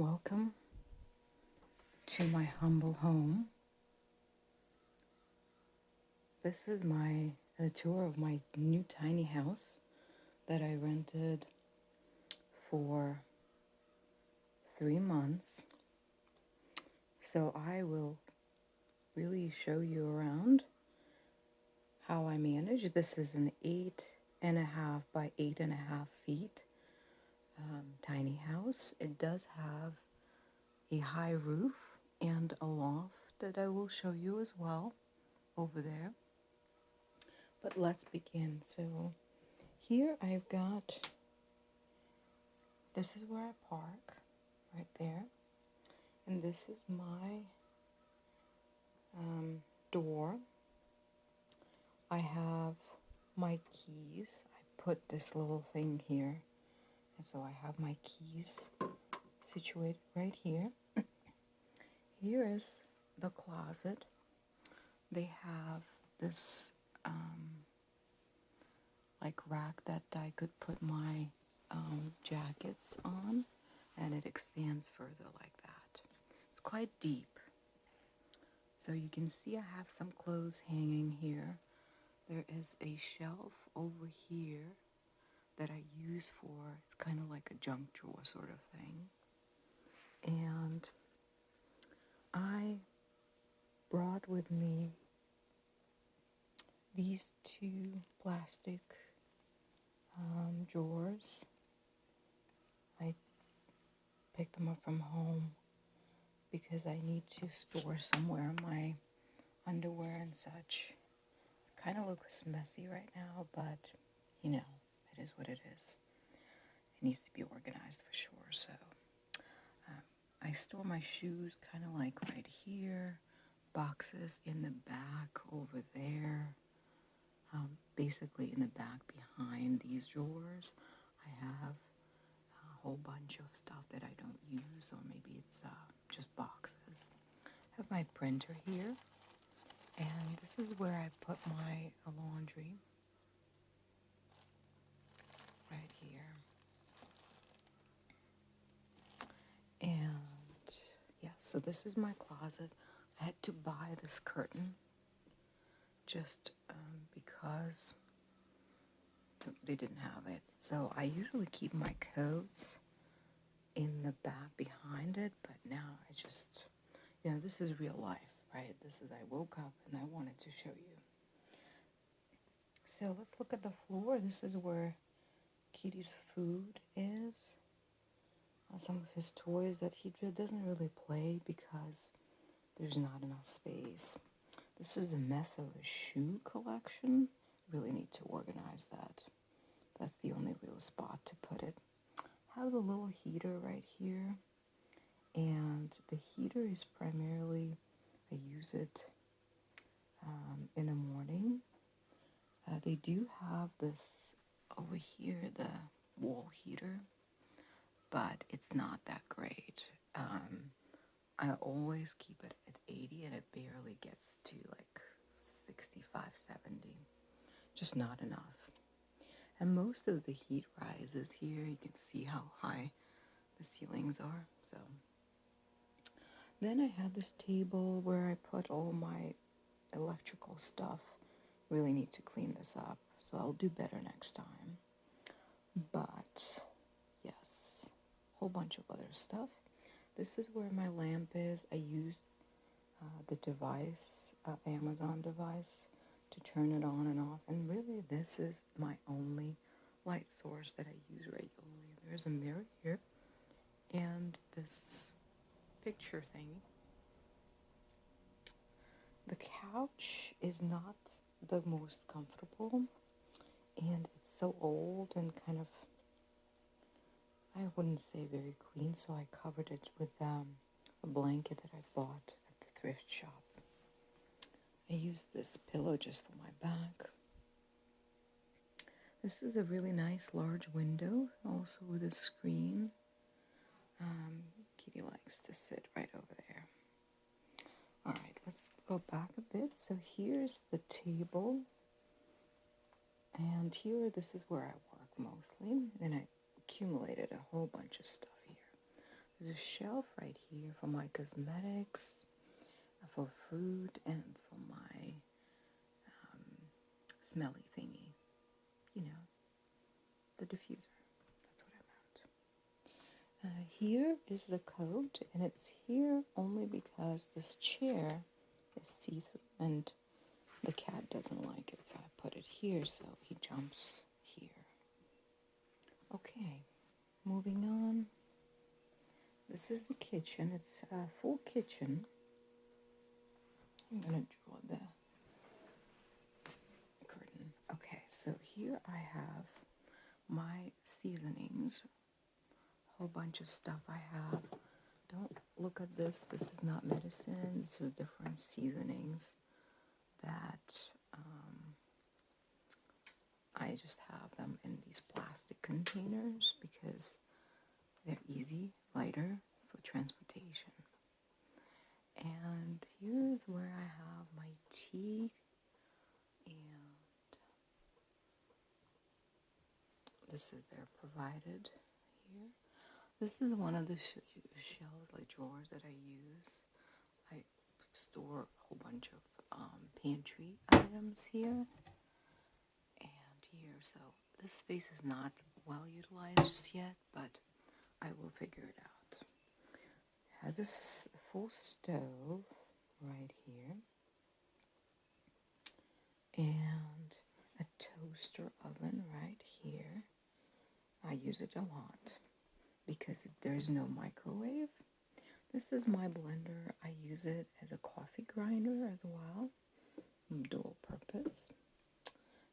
Welcome to my humble home. This is a tour of my new tiny house that I rented for 3 months. So I will really show you around how I manage. This is an 8.5 by 8.5 feet tiny house. It does have a high roof and a loft that I will show you as well over there. But let's begin. So here I've got, this is where I park, right there. And this is my door. I have my keys. I put this little thing here. And so I have my keys situated right here. Here is the closet. They have this like rack that I could put my jackets on, and it extends further like that. It's quite deep. So you can see I have some clothes hanging here. There is a shelf over here that I use for, it's kind of like a junk drawer sort of thing. And I brought with me these two plastic drawers. I picked them up from home because I need to store somewhere my underwear and such. Kind of looks messy right now, but you know, it is what it is. It needs to be organized for sure. So I store my shoes kind of like right here, boxes in the back over there. Basically in the back behind these drawers, I have a whole bunch of stuff that I don't use, or maybe it's just boxes. I have my printer here, and this is where I put my laundry, right here. And yes, so this is my closet. I had to buy this curtain just because they didn't have it. So I usually keep my coats in the back behind it, but now I just, this is real life, right? This is, I woke up and I wanted to show you. So let's look at the floor. This is where Kitty's food is. Some of his toys that he doesn't really play because there's not enough space. This is a mess of a shoe collection. Really need to organize that. That's the only real spot to put it. I have the little heater right here. And the heater is primarily, I use it in the morning. They do have this over here, the wall heater, but it's not that great. I always keep it at 80 and it barely gets to like 65, 70. Just not enough. And most of the heat rises here. You can see how high the ceilings are. So then I have this table where I put all my electrical stuff. Really need to clean this up, so I'll do better next time. But yes, whole bunch of other stuff. This is where my lamp is. I used the device, Amazon device, to turn it on and off. And really, this is my only light source that I use regularly. There's a mirror here, and this picture thing. The couch is not the most comfortable, and it's so old and kind of, I wouldn't say very clean, so I covered it with a blanket that I bought at the thrift shop. I use this pillow just for my back. This is a really nice large window, also with a screen. Kitty likes to sit right over there. All right, let's go back a bit. So here's the table. And here, this is where I work mostly. And I accumulated a whole bunch of stuff here. There's a shelf right here for my cosmetics, for fruit, and for my smelly thingy. You know, the diffuser. That's what I meant. Here is the coat, and it's here only because this chair is see-through, and the cat doesn't like it, so I put it here so he jumps here. Okay, moving on. This is the kitchen. It's a full kitchen. I'm going to draw the curtain. Okay, so here I have my seasonings. A whole bunch of stuff I have. Don't look at this. This is not medicine. This is different seasonings that I just have them in these plastic containers because they're easy, lighter for transportation. And here's where I have my tea, and this is their provided here. This is one of the shelves, like drawers, that I use. I store a whole bunch of pantry items here and here. So this space is not well utilized just yet, but I will figure it out. It has a full stove right here and a toaster oven right here. I use it a lot because there's no microwave. This is my blender. I use it as a coffee grinder as well, dual purpose.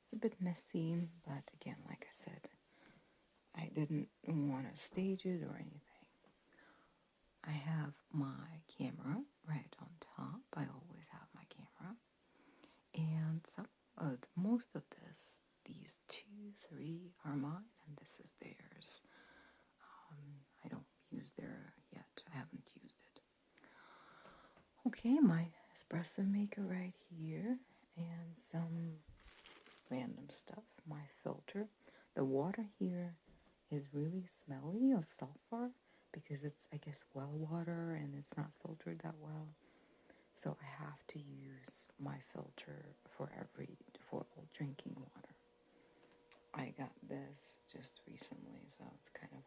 It's a bit messy, but again, like I said, I didn't want to stage it or anything. I have my camera right on top. I always have my camera. And most of this, these 2, 3 are mine, and this is theirs. I don't use their yet. I haven't used it. Okay, my espresso maker right here, and some random stuff. My filter. The water here is really smelly of sulfur because it's, I guess, well water and it's not filtered that well. So I have to use my filter for all drinking water. I got this just recently, so it's kind of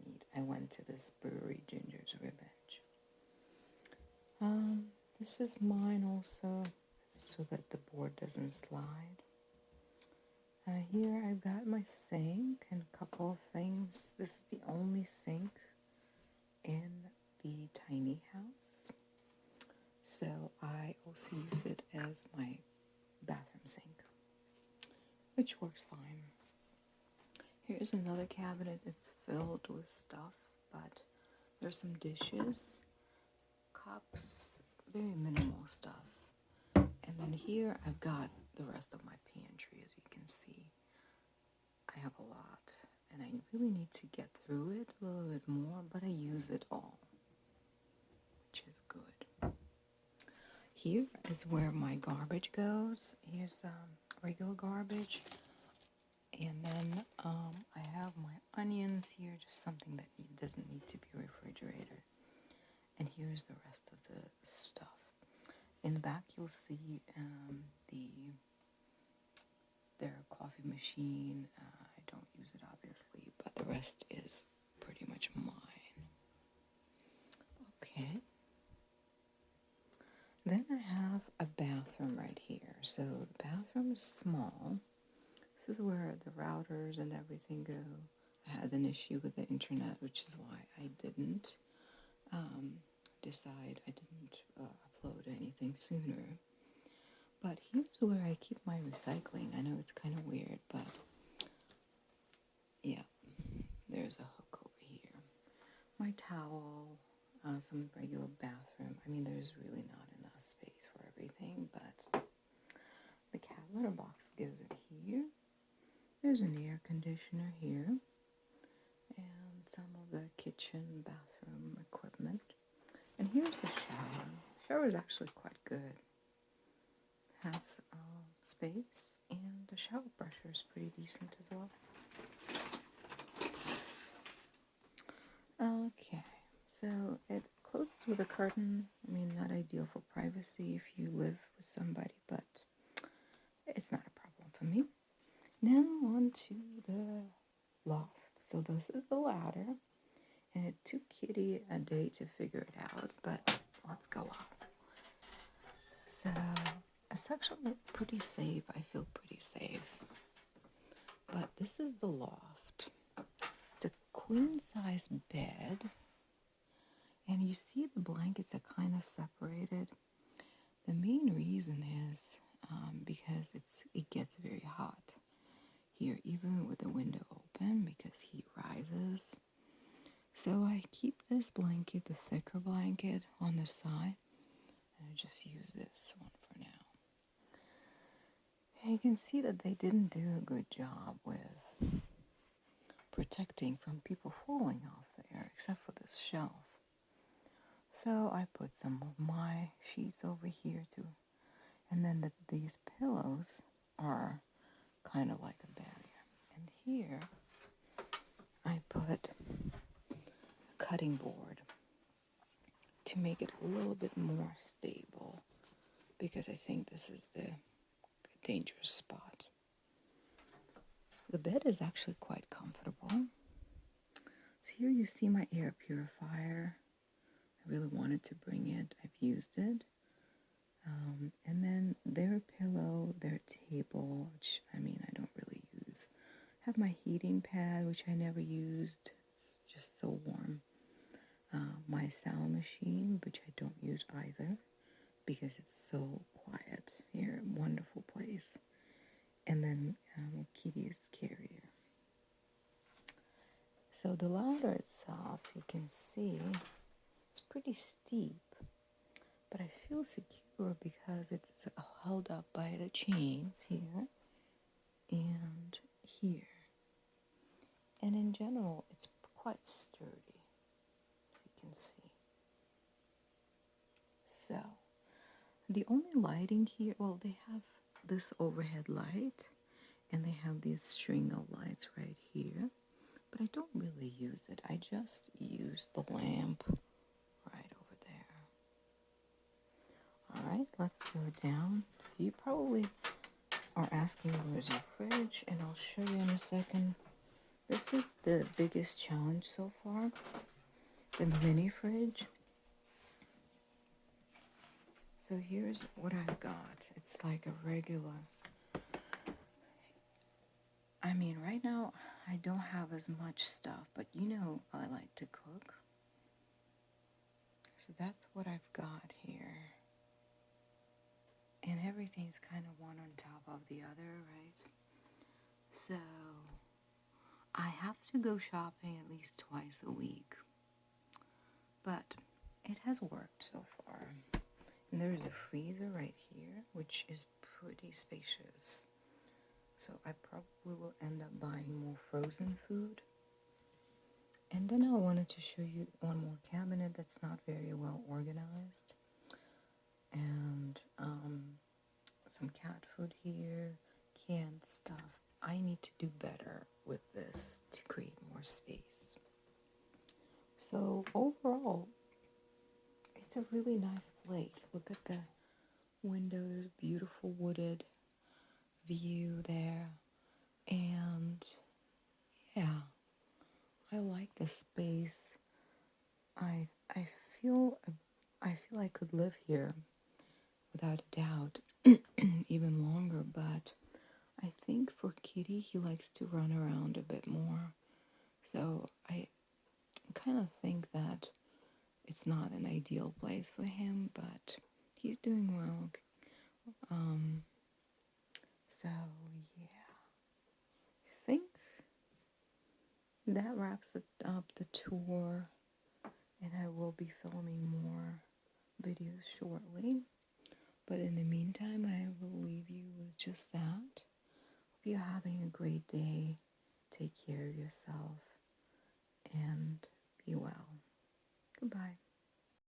neat. I went to this brewery, Ginger's Revenge. This is mine also, so that the board doesn't slide. Here I've got my sink and a couple of things. This is the only sink in the tiny house. So I also use it as my bathroom sink, which works fine. Here's another cabinet. It's filled with stuff, but there's some dishes, cups, very minimal stuff. And then here I've got the rest of my pantry, as you can see. I have a lot, and I really need to get through it a little bit more, but I use it all, which is good. Here is where my garbage goes. Here's regular garbage, and then I have my onions here, just something that doesn't need to be refrigerated. And here's the rest of the stuff. In the back, you'll see their coffee machine. I don't use it, obviously, but the rest is pretty much mine. Okay. Then I have a bathroom right here. So the bathroom is small. This is where the routers and everything go. I had an issue with the internet, which is why I didn't upload anything sooner. But here's where I keep my recycling. I know it's kind of weird, but yeah, there's a hook over here. My towel, some regular bathroom. I mean, there's really not enough space for everything, but the cat litter box goes in here. There's an air conditioner here, and some of the kitchen, bathroom equipment. And here's the shower. The shower is actually quite good. Has space, and the shower pressure is pretty decent as well. Okay, so closed with a curtain. I mean, not ideal for privacy if you live with somebody, but it's not a problem for me. Now on to the loft. So this is the ladder, and it took Kitty a day to figure it out, but let's go up. So it's actually pretty safe. I feel pretty safe. But this is the loft. It's a queen size bed, and you see the blankets are kind of separated. The main reason is because it gets very hot here, even with the window open, because heat rises. So I keep this blanket, the thicker blanket, on the side, and I just use this one for now. And you can see that they didn't do a good job with protecting from people falling off there, except for this shelf. So I put some of my sheets over here too, and then these pillows are kind of like a barrier. And here I put a cutting board to make it a little bit more stable, because I think this is the dangerous spot. The bed is actually quite comfortable. So here you see my air purifier. I really wanted to bring it. I've used it. And then their pillow, their table, which I don't really use. I have my heating pad, which I never used. It's just so warm. My sound machine, which I don't use either, because it's so quiet here. Wonderful place. And then Kitty's carrier. So the ladder itself, you can see, it's pretty steep, but I feel secure because it's held up by the chains here and here. And in general, it's quite sturdy, as you can see. So, the only lighting here, well, they have this overhead light, and they have this string of lights right here, but I don't really use it. I just use the lamp right over there. All right, let's go down. So you probably are asking, where's your fridge? And I'll show you in a second. This is the biggest challenge so far, the mini fridge. So here's what I've got. It's like a regular. Right now I don't have as much stuff, but I like to cook. So that's what I've got here. And everything's kind of one on top of the other, right? So I have to go shopping at least twice a week. But it has worked so far. And there's a freezer right here, which is pretty spacious. So I probably will end up buying more frozen food. And then I wanted to show you one more cabinet that's not very well organized. And some cat food here, canned stuff. I need to do better with this to create more space. So overall, it's a really nice place. Look at the window. There's a beautiful wooded view there. And yeah, I like the space. I feel I could live here without a doubt even longer, but I think for Kitty, he likes to run around a bit more. So I kind of think that it's not an ideal place for him, but he's doing well. So yeah, I think that wraps up the tour, and I will be filming more videos shortly. But in the meantime, I will leave you with just that. Hope you're having a great day. Take care of yourself and be well. Goodbye.